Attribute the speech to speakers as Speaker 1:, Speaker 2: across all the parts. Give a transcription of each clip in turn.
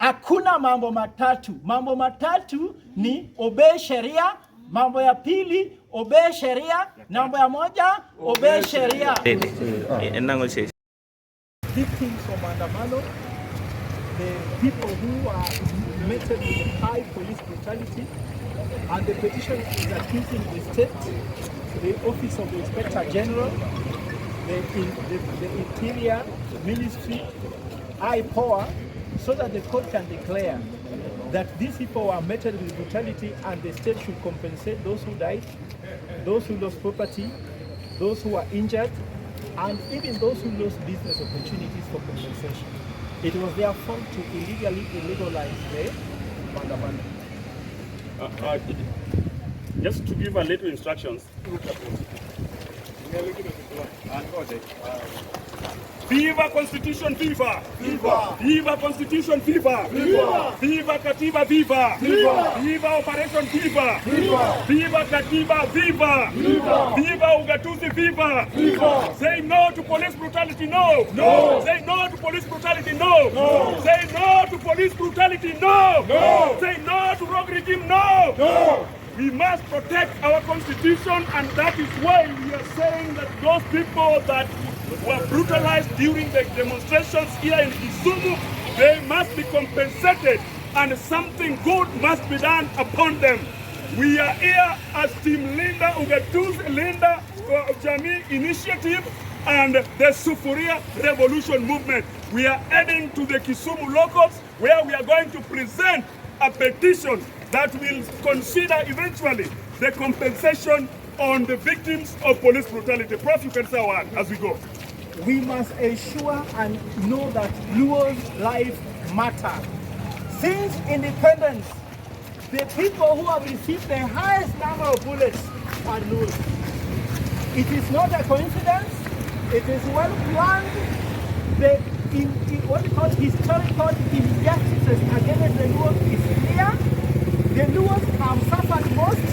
Speaker 1: Hakuna mambo matatu. Mambo matatu ni obey sheria, mambo ya pili obey sheria, mambo ya moja obey sheria. Victims of maandamano, the people who are meted with high police brutality, and the petition is accusing the state, the office of the Inspector General, the Interior Ministry, high power, so that the court can declare that these people are meted with brutality and the state should compensate those who died, those who lost property, those who are injured, and even those who lost business opportunities for compensation. It was their fault to illegally illegalize the maandamano.
Speaker 2: Just to give a little instructions. Viva Constitution, viva! Viva! Viva Constitution, viva! Viva! Viva Katiba, viva! Viva! Viva Operation, viva! Viva! Viva Katiba, viva! Viva! Viva Ugatuzi, viva! Viva! Say no to police brutality, no! No! Say no to police brutality, no! No! Say no to police brutality, no! No! Say no to rogue regime, no! No! We must protect our constitution, and that is why we are saying that those people that were brutalized during the demonstrations here in Kisumu, they must be compensated and something good must be done upon them. We are here as Team Linda Ugatuzi, Linda Jamii Initiative and the Sufuria Revolution Movement. We are heading to the Kisumu locals where we are going to present a petition that will consider eventually the compensation on the victims of police brutality. Prof, you can say a word as we go.
Speaker 1: We must ensure and know that Luo's life matter. Since independence, the people who have received the highest number of bullets are Luos. It is not a coincidence. It is well planned. What we call historical injustices against the Luos is clear. The Luos have suffered most,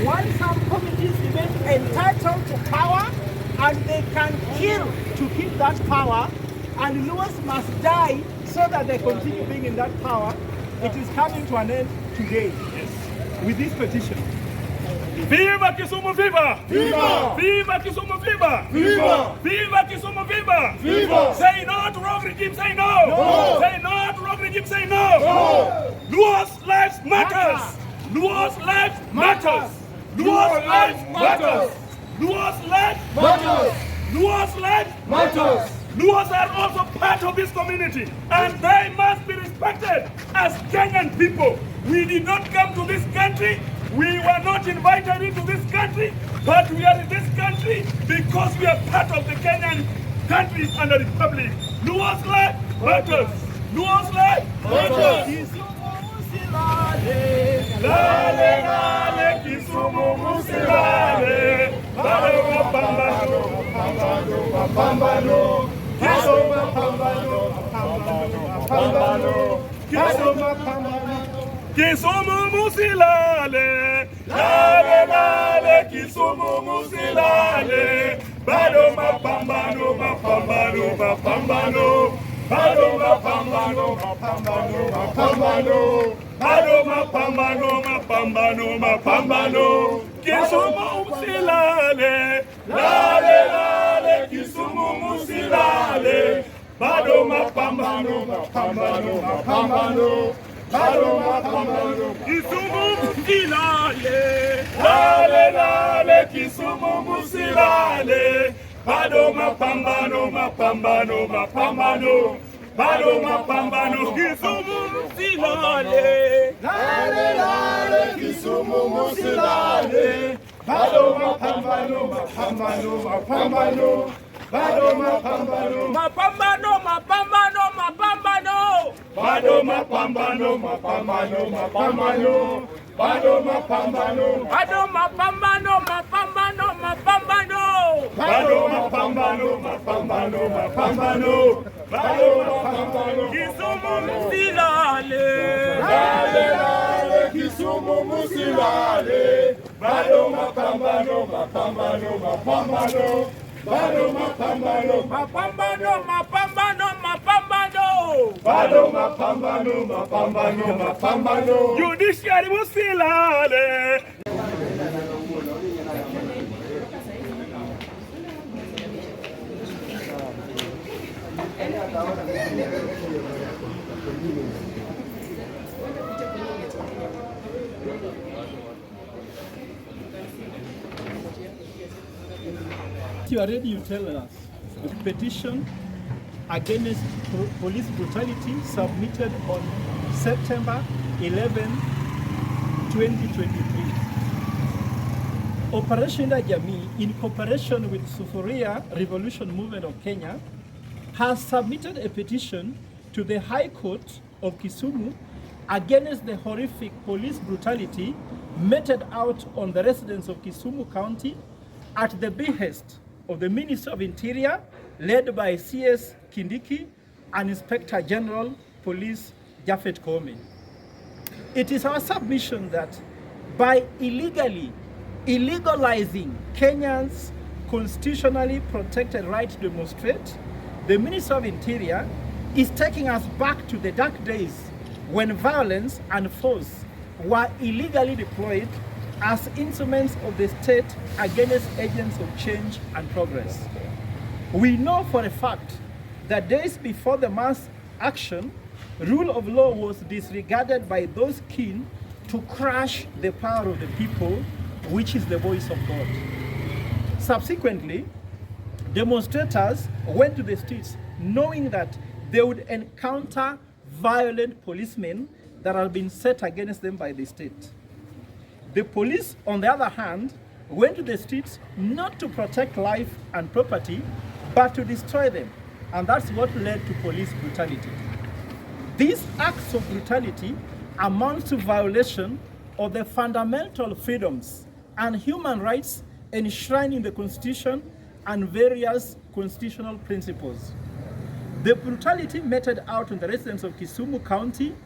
Speaker 1: while some communities remain entitled to power and they can kill to keep that power, and Luos must die so that they continue being in that power. It is coming to an end today with this petition.
Speaker 2: Viva Kisumu, viva! Viva! Viva Kisumu, viva! Viva! Viva Kisumu, viva! Viva! Say no to rogue regime, say no! No! Say no to rogue regime, say no! No! Luo's lives matters! Luo's lives matters! Luo's lives matters! Luo's lives matters! Luo's lives matters! Luos are also part of this community and they must be respected as Kenyan people. We did not come to this country. We were not invited into this country, but we are in this country because we are part of the Kenyan country and the republic. Luo's life matters. Luo's life matters.
Speaker 1: Kisumu musilale,
Speaker 2: lale lale, Kisumu musilale, bado mapambano, mapambano, mapambano, Kisumu mapambano, mapambano, mapambano, Kisumu mapambano. Kisumu musilale, lale lale, Kisumu musilale, bado mapambano, mapambano, mapambano, bado mapambano, mapambano, mapambano, bado mapambano, mapambano, mapambano, Kisumu musilale, lale lale, Kisumu musilale, bado mapambano, mapambano, mapambano, bado mapambano, Kisumu musilale, lale lale, Kisumu musilale, bado mapambano, mapambano, mapambano, bado mapambano, Kisumu musilale, lale lale, Kisumu musilale, bado mapambano, mapambano, mapambano, bado mapambano, mapambano, mapambano, mapambano, bado mapambano, mapambano, mapambano, bado mapambano, bado mapambano, mapambano, mapambano, bado mapambano, mapambano, mapambano, bado mapambano, Kisumu musilale, lale lale, Kisumu musilale, bado mapambano, mapambano, mapambano, bado mapambano, mapambano, mapambano, mapambano, bado mapambano, mapambano, mapambano. Judiciary musilale.
Speaker 1: You are ready, you tell us. The petition against police brutality submitted on September 11, 2023. Operation Jamii, in cooperation with Sufuria Revolution Movement of Kenya, has submitted a petition to the High Court of Kisumu against the horrific police brutality meted out on the residents of Kisumu County at the behest of the Minister of Interior, led by CS Kindiki and Inspector General Police Japhet Koome. It is our submission that by illegalizing Kenyans' constitutionally protected right to demonstrate, the Minister of Interior is taking us back to the dark days when violence and force were illegally deployed as instruments of the state against agents of change and progress. We know for a fact that days before the mass action, rule of law was disregarded by those keen to crush the power of the people, which is the voice of God. Subsequently, demonstrators went to the streets knowing that they would encounter violent policemen that had been set against them by the state. The police, on the other hand, went to the streets not to protect life and property, but to destroy them. And that's what led to police brutality. These acts of brutality amount to violation of the fundamental freedoms and human rights enshrined in the Constitution and various constitutional principles. The brutality meted out on the residents of Kisumu County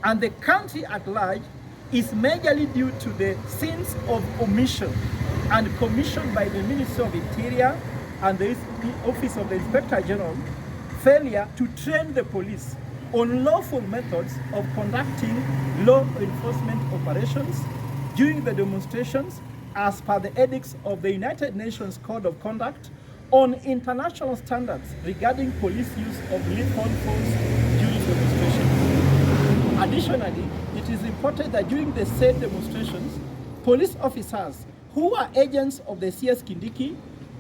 Speaker 1: and the country at large is majorly due to the sins of omission and commission by the Ministry of Interior and the Office of the Inspector General failure to train the police on lawful methods of conducting law enforcement operations during the demonstrations as per the edicts of the United Nations Code of Conduct on international standards regarding police use of lethal force during demonstrations. Additionally, it is reported that during the said demonstrations, police officers who are agents of the CS Kindiki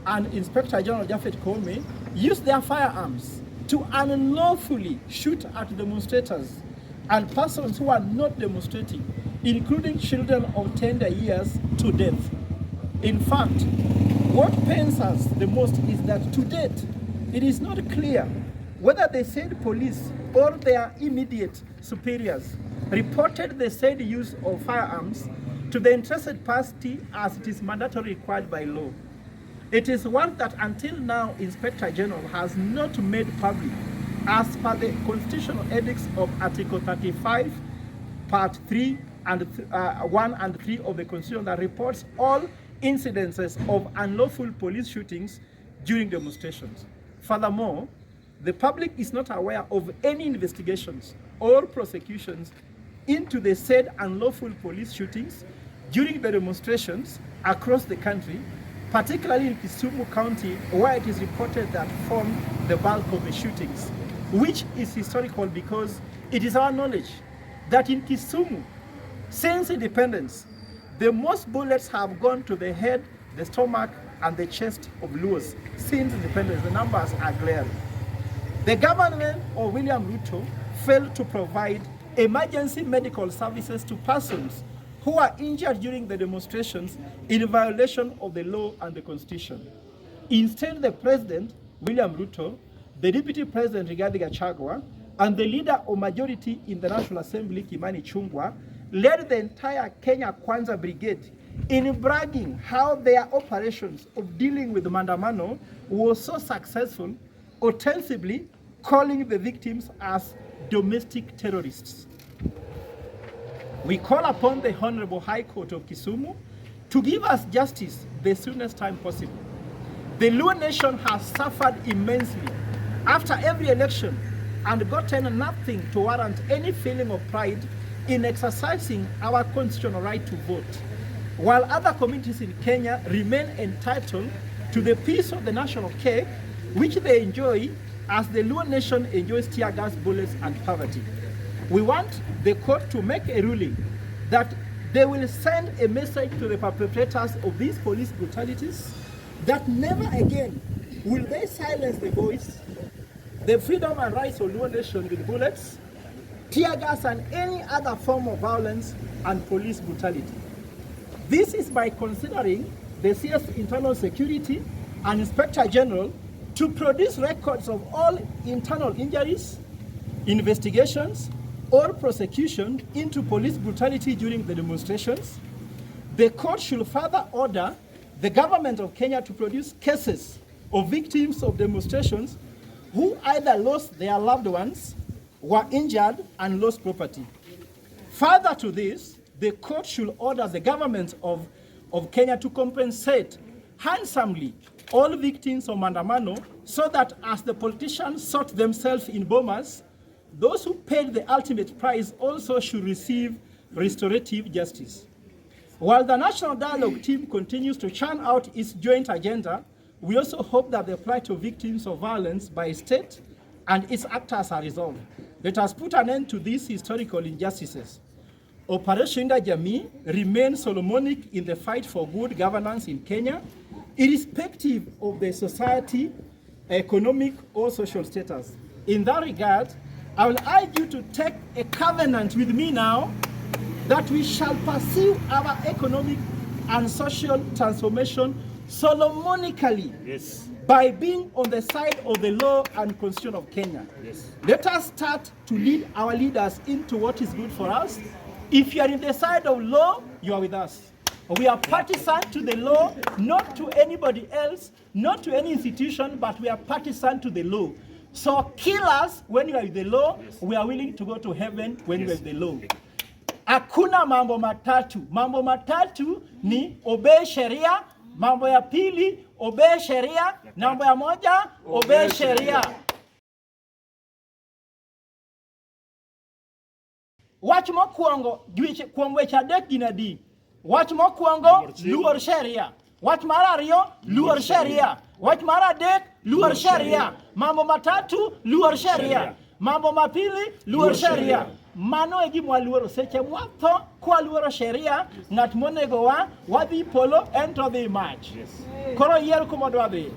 Speaker 1: and Inspector General Japhet Koome used their firearms to unlawfully shoot at demonstrators and persons who are not demonstrating, including children of tender years, to death. In fact, what pains us the most is that to date, it is not clear whether the said police or their immediate superiors reported the said use of firearms to the interested party as it is mandatory required by law. It is one that until now Inspector General has not made public as per the constitutional edicts of Article 35, Part 3 and 1 and 3 of the Constitution that reports all incidences of unlawful police shootings during demonstrations. Furthermore, the public is not aware of any investigations or prosecutions into the said unlawful police shootings during the demonstrations across the country, particularly in Kisumu County, where it is reported that formed the bulk of the shootings, which is historical because it is our knowledge that in Kisumu, since independence, the most bullets have gone to the head, the stomach, and the chest of Luos since independence. The numbers are glaring. The government of William Ruto failed to provide emergency medical services to persons who are injured during the demonstrations in violation of the law and the Constitution. Instead, the President, William Ruto, the Deputy President, Gachagua, and the leader of majority in the National Assembly, Kenyans, Ichungwa, led the entire Kenya Kwanza Brigade in bragging how their operations of dealing with Mandamano was so successful, ostensibly calling the victims as domestic terrorists. We call upon the Honorable High Court of Kisumu to give us justice the soonest time possible. The Luo nation has suffered immensely. After every election, and gotten nothing to warrant any feeling of pride in exercising our constitutional right to vote, while other communities in Kenya remain entitled to the piece of the national cake which they enjoy as the Luo nation enjoys tear gas, bullets, and poverty. We want the court to make a ruling that they will send a message to the perpetrators of these police brutalities that never again will they silence the voice, the freedom and rights of Luo nation with bullets, tear gas, and any other form of violence and police brutality. This is by considering the CS Internal Security and Inspector General to produce records of all internal injuries, investigations, or prosecution into police brutality during the demonstrations. The court should further order the government of Kenya to produce cases of victims of demonstrations who either lost their loved ones, were injured, and lost property. Further to this, the court should order the government of Kenya to compensate handsomely all victims of Maandamano, so that as the politicians sought themselves in bombers, those who paid the ultimate price also should receive restorative justice. While the National Dialogue team continues to churn out its joint agenda, we also hope that the plight of victims of violence by state and its actors are resolved. Let us put an end to these historical injustices. Operation Linda Jamii remains Solomonic in the fight for good governance in Kenya, irrespective of the society, economic, or social status. In that regard, I will urge you to take a covenant with me now that we shall pursue our economic and social transformation Solomonically, yes, by being on the side of the law and constitution of Kenya. Yes. Let us start to lead our leaders into what is good for us. If you are in the side of law, you are with us. We are partisan to the law, not to anybody else, not to any institution, but we are partisan to the law. So kill us when you are with the law. We are willing to go to heaven when you are with the law. Hakuna mambo matatu. Mambo matatu ni obey sheria, mambo ya pili obey sheria, mambo ya moja obey sheria. Wach mokwongo kuom weche adek gin adi. Wach mokwongo luor sheria. Wach mar ariyo luor sheria. Wach mar adek luor sheria. Mambo matatu luor sheria. Mambo mapili luor sheria. Mano e gima waluoro. Seche mwatho kwa luoro sheria, ng'at monego wadhi polo ento dhi mach. Koro yier kuma dwadhi.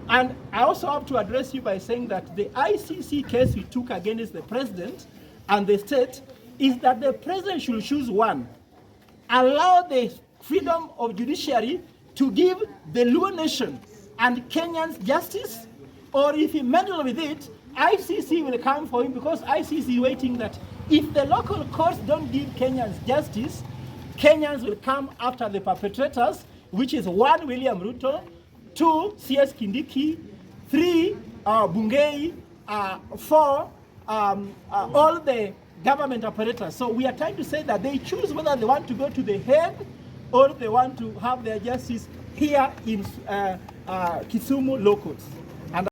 Speaker 1: And I also have to address you by saying that the ICC case we took against the president and the state is that the president should choose one. Allow the freedom of judiciary to give the Luo nation and Kenyans justice, or if he meddles with it, ICC will come for him, because ICC is waiting that if the local courts don't give Kenyans justice, Kenyans will come after the perpetrators, which is 1, William Ruto, 2, CS Kindiki, 3, Bungei, 4, all the government operators. So we are trying to say that they choose whether they want to go to the head or they want to have their justice here in Kisumu low courts.